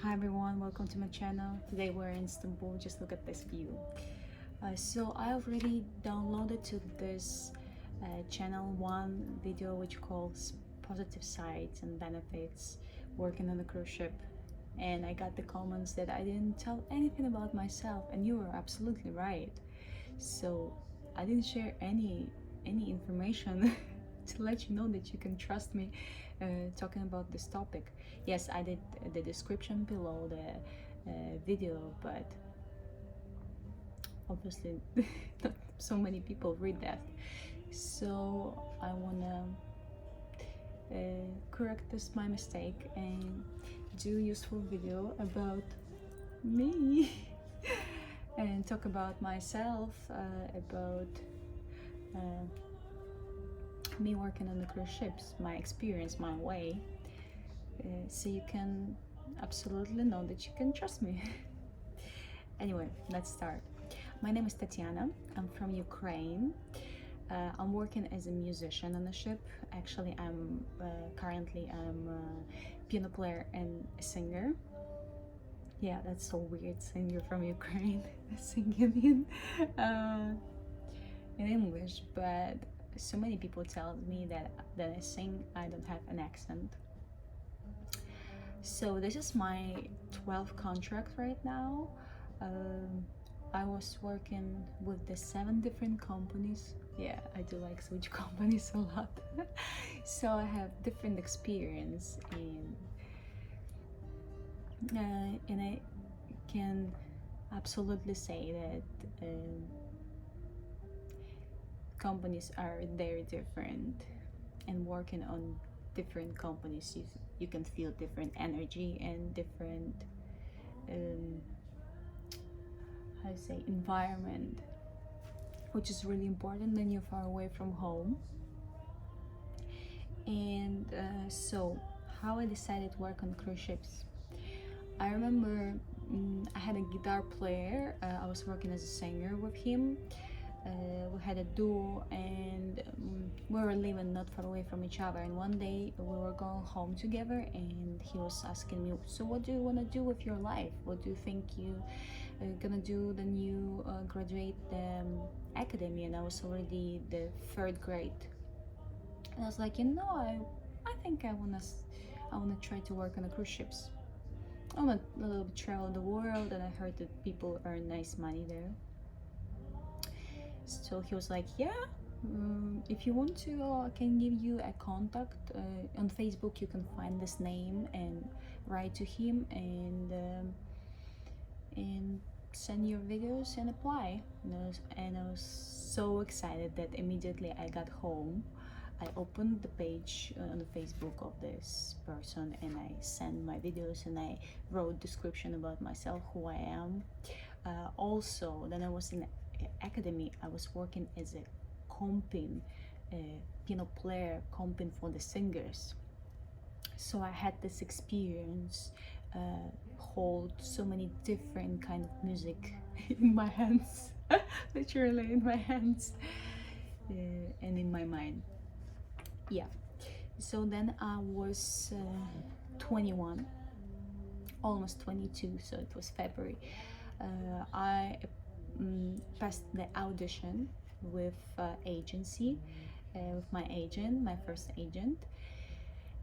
Hi everyone, welcome to my channel. Today we're in Istanbul. Just look at this view. So I already downloaded to this channel one video which calls positive sides and benefits working on a cruise ship, and I got the comments that I didn't tell anything about myself, and you were absolutely right. So I didn't share any information to let you know that you can trust me talking about this topic. Yes, I did the description below the video, but obviously not so many people read that. So I wanna correct this my mistake and do useful video about me and talk about myself, about uh, me working on the cruise ships, my experience, my way, so you can absolutely know that you can trust me. Anyway, let's start. My name is Tatiana. I'm from Ukraine. I'm working as a musician on the ship. Actually, I'm currently I'm a piano player and a singer. Yeah, that's so weird, singer from Ukraine singing in English, but so many people tell me that I sing, I don't have an accent. So this is my 12th contract right now. I was working with the 7 different companies. Yeah, I do like switch companies a lot. So I have different experience and I can absolutely say that companies are very different, and working on different companies you can feel different energy and different how to say environment, which is really important when you're far away from home. And so how I decided to work on cruise ships, I remember I had a guitar player. I was working as a singer with him. We had a duo, and we were living not far away from each other. And one day we were going home together, and he was asking me, "So what do you want to do with your life? What do you think you gonna do when you graduate the academy?" And I was already the 3rd grade, and I was like, I think I wanna try to work on the cruise ships. I want a little bit travel the world, and I heard that people earn nice money there. So he was like, yeah, if you want to, I can give you a contact. On Facebook you can find this name and write to him and send your videos and apply. And I was so excited that immediately I got home, I opened the page on the Facebook of this person, and I sent my videos, and I wrote description about myself, who I am. Also, then I was in academy. I was working as a comping, piano player, comping for the singers. So I had this experience, hold so many different kind of music in my hands, literally in my hands, and in my mind. Yeah. So then I was 21, almost 22. So it was February. I passed the audition with agency, with my agent, my first agent,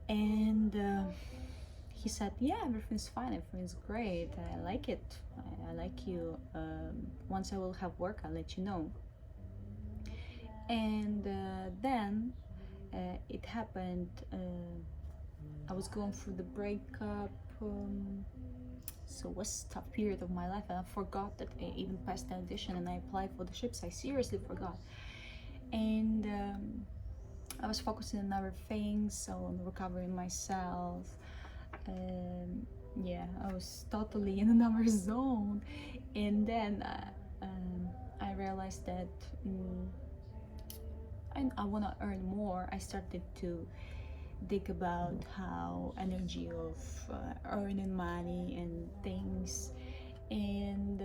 and he said, yeah, everything's fine, everything's great, I like it, I like you, once I will have work I'll let you know. And then it happened, I was going through the breakup, so it was a tough period of my life, and I forgot that I even passed the audition and I applied for the ships. I seriously forgot. And I was focusing on other things, so on recovering myself. Yeah, I was totally in another zone. And then I realized that I want to earn more. I started to think about how energy of earning money and things. And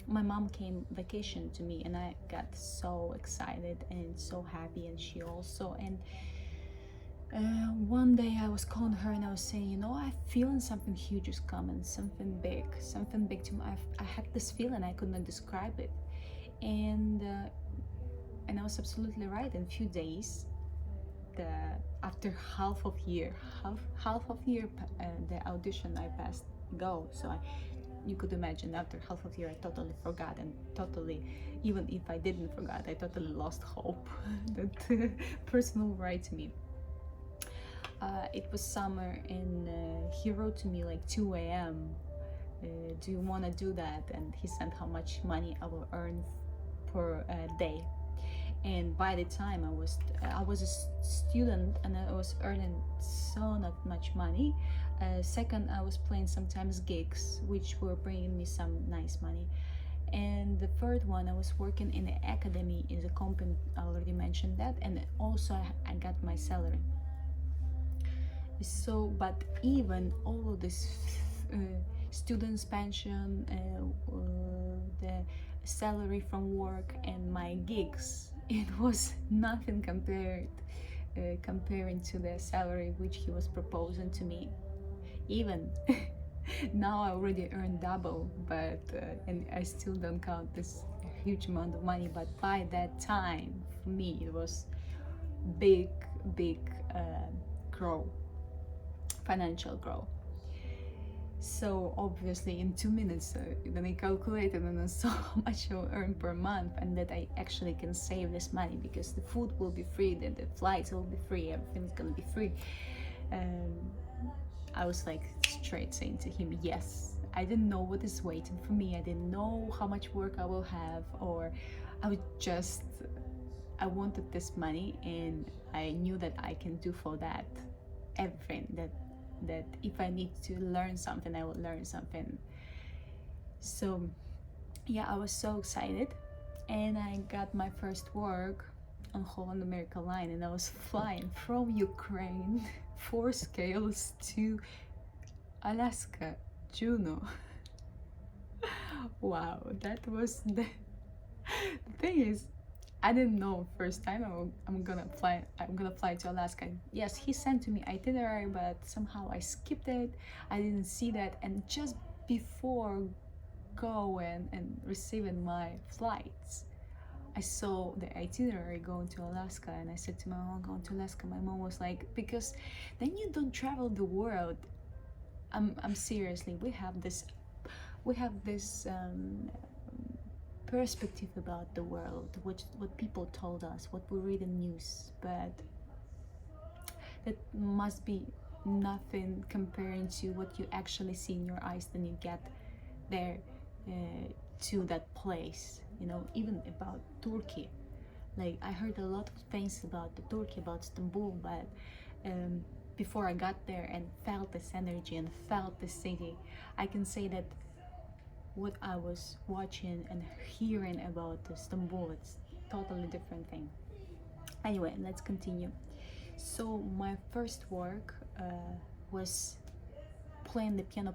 my mom came vacation to me, and I got so excited and so happy, and she also. And One day I was calling her and I was saying, you know, I'm feeling something huge is coming, something big to me. I had this feeling, I could not describe it, and I was absolutely right. In a few days, the after half of year, the audition I passed go. So you could imagine after half of year I totally forgot, and totally, even if I didn't forget, I totally lost hope that person will write to me. It was summer, and he wrote to me like 2 a.m. Do you want to do that? And he sent how much money I will earn per day. And by the time I was a student, and I was earning so not much money. Second, I was playing sometimes gigs which were bringing me some nice money. And the third one, I was working in the academy in the company, I already mentioned that, and also I got my salary. So, but even all of this students pension, the salary from work, and my gigs, it was nothing comparing to the salary which he was proposing to me. Even now I already earn double, but and I still don't count this huge amount of money. But by that time, for me, it was big growth, financial growth. So obviously in 2 minutes, then I calculated and I saw how much I'll earn per month, and that I actually can save this money because the food will be free, the flights will be free, everything's gonna be free. I was like straight saying to him, yes. I didn't know what is waiting for me. I didn't know how much work I will have, or I wanted this money, and I knew that I can do for that everything, that if I need to learn something, I will learn something. So yeah, I was so excited, and I got my first work on Holland America Line, and I was flying from Ukraine 4 scales to Alaska, Juneau. Wow, that was the thing is, I didn't know first time I'm gonna fly to Alaska. Yes, he sent to me itinerary, but somehow I skipped it. I didn't see that, and just before going and receiving my flights, I saw the itinerary going to Alaska, and I said to my mom, going to Alaska. My mom was like, because then you don't travel the world. I'm seriously, we have this perspective about the world, what people told us, what we read in news, but that must be nothing comparing to what you actually see in your eyes when you get there, to that place. You know, even about Turkey, like I heard a lot of things about the Turkey, about Istanbul, but before I got there and felt this energy and felt the city, I can say that what I was watching and hearing about Istanbul, it's totally different thing. Anyway, let's continue. So my first work was playing the piano.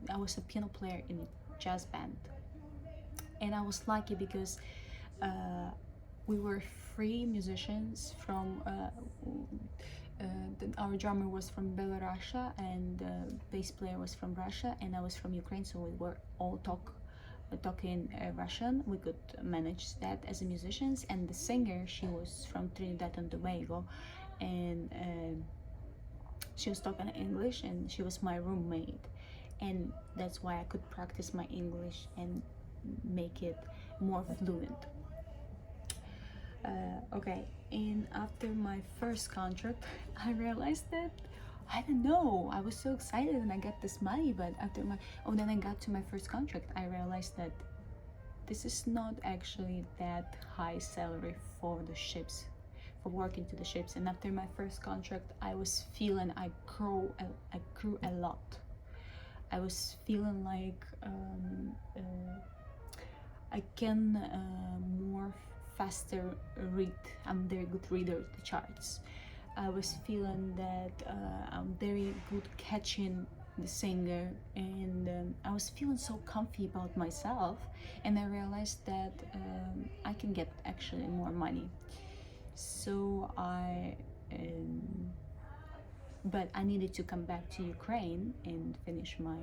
I was a piano player in a jazz band, and I was lucky because we were 3 musicians from our drummer was from Belarus, and the bass player was from Russia, and I was from Ukraine, so we were all talking Russian. We could manage that as a musicians, and the singer, she was from Trinidad and Tobago, and she was talking English, and she was my roommate, and that's why I could practice my English and make it more fluent. Okay, and after my first contract, I realized that, I don't know, I was so excited and I got this money, but then I got to my first contract, I realized that this is not actually that high salary for the ships, for working to the ships. And after my first contract, I was feeling I grew a lot. I was feeling like I can more faster read. I'm very good reader of the charts. I was feeling that I'm very good catching the singer, and I was feeling so comfy about myself, and I realized that I can get actually more money. So I but I needed to come back to Ukraine and finish my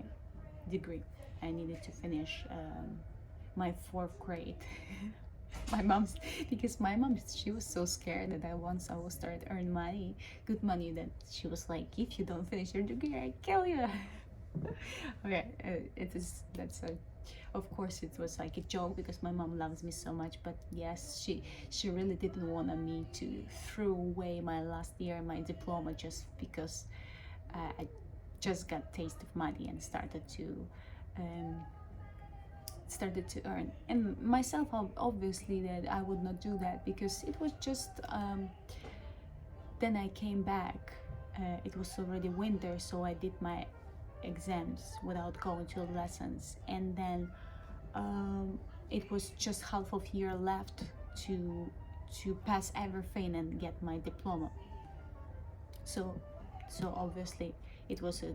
degree. I needed to finish my 4th grade. My mom's because my mom, she was so scared that once I will start earn money, good money, that she was like, if you don't finish your degree, I kill you. Okay, that's a, of course it was like a joke because my mom loves me so much, but yes, she really didn't want me to throw away my last year, my diploma, just because I just got taste of money and um, started to earn. And myself, obviously, that I would not do that because it was just then I came back, it was already winter, so I did my exams without going to lessons, and then it was just half of year left to pass everything and get my diploma. So obviously it was a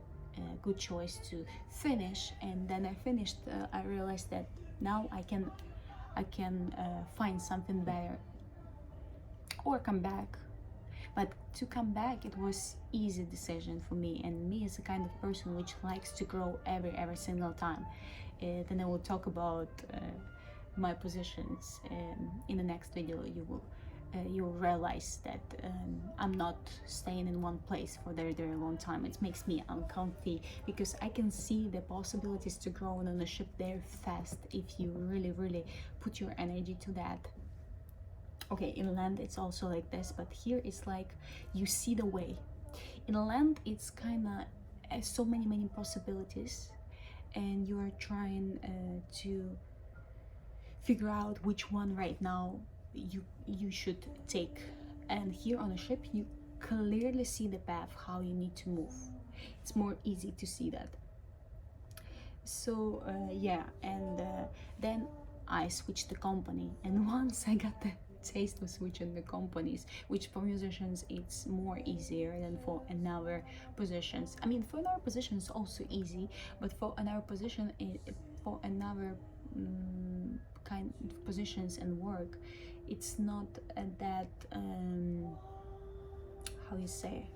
good choice to finish. And then I finished, I realized that now I can find something better or come back. But to come back, it was easy decision for me, and me is the kind of person which likes to grow every single time. Then I will talk about my positions in the next video. You'll realize that I'm not staying in one place for a very long time. It makes me uncomfy because I can see the possibilities to grow on a ship very fast if you really put your energy to that. Okay, in land it's also like this, but here it's like you see the way. In land it's kind of so many possibilities, and you are trying to figure out which one right now you should take. And here on a ship you clearly see the path, how you need to move. It's more easy to see that. So yeah, and then I switched the company, and once I got the taste of switching the companies, which for musicians it's more easier than for another positions. I mean, for another position it's also easy, but for another position, for another kind of positions and work, it's not that how you say,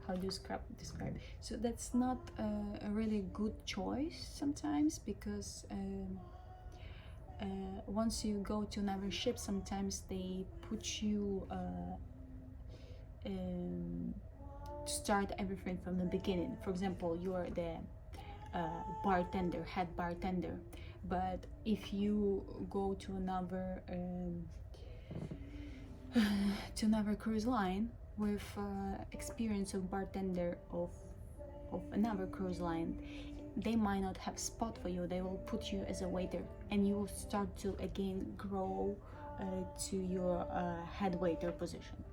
how do you describe it? So that's not a really good choice sometimes, because once you go to another ship, sometimes they put you to start everything from the beginning. For example, you are the bartender, head bartender, but if you go to another cruise line with experience of bartender of another cruise line, they might not have spot for you. They will put you as a waiter, and you will start to again grow to your head waiter position,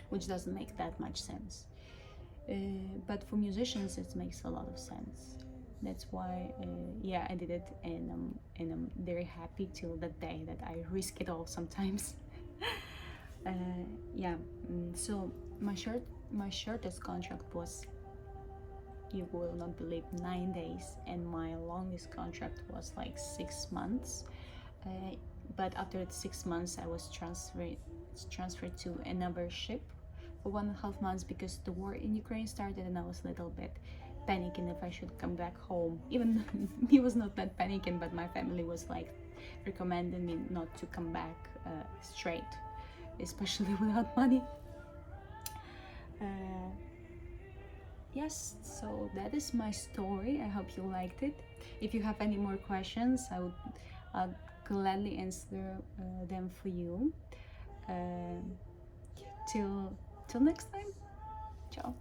which doesn't make that much sense. But for musicians it makes a lot of sense. That's why yeah, I did it, and I'm very happy till that day that I risk it all sometimes. Yeah, so my shortest contract was, you will not believe, 9 days, and my longest contract was like 6 months. But after 6 months I was transferred to another ship for 1.5 months because the war in Ukraine started, and I was a little bit panicking if I should come back home. Even he was not that panicking, but my family was like recommending me not to come back straight, especially without money. Yes, so that is my story. I hope you liked it. If you have any more questions, I'll gladly answer them for you. Till next time. Ciao.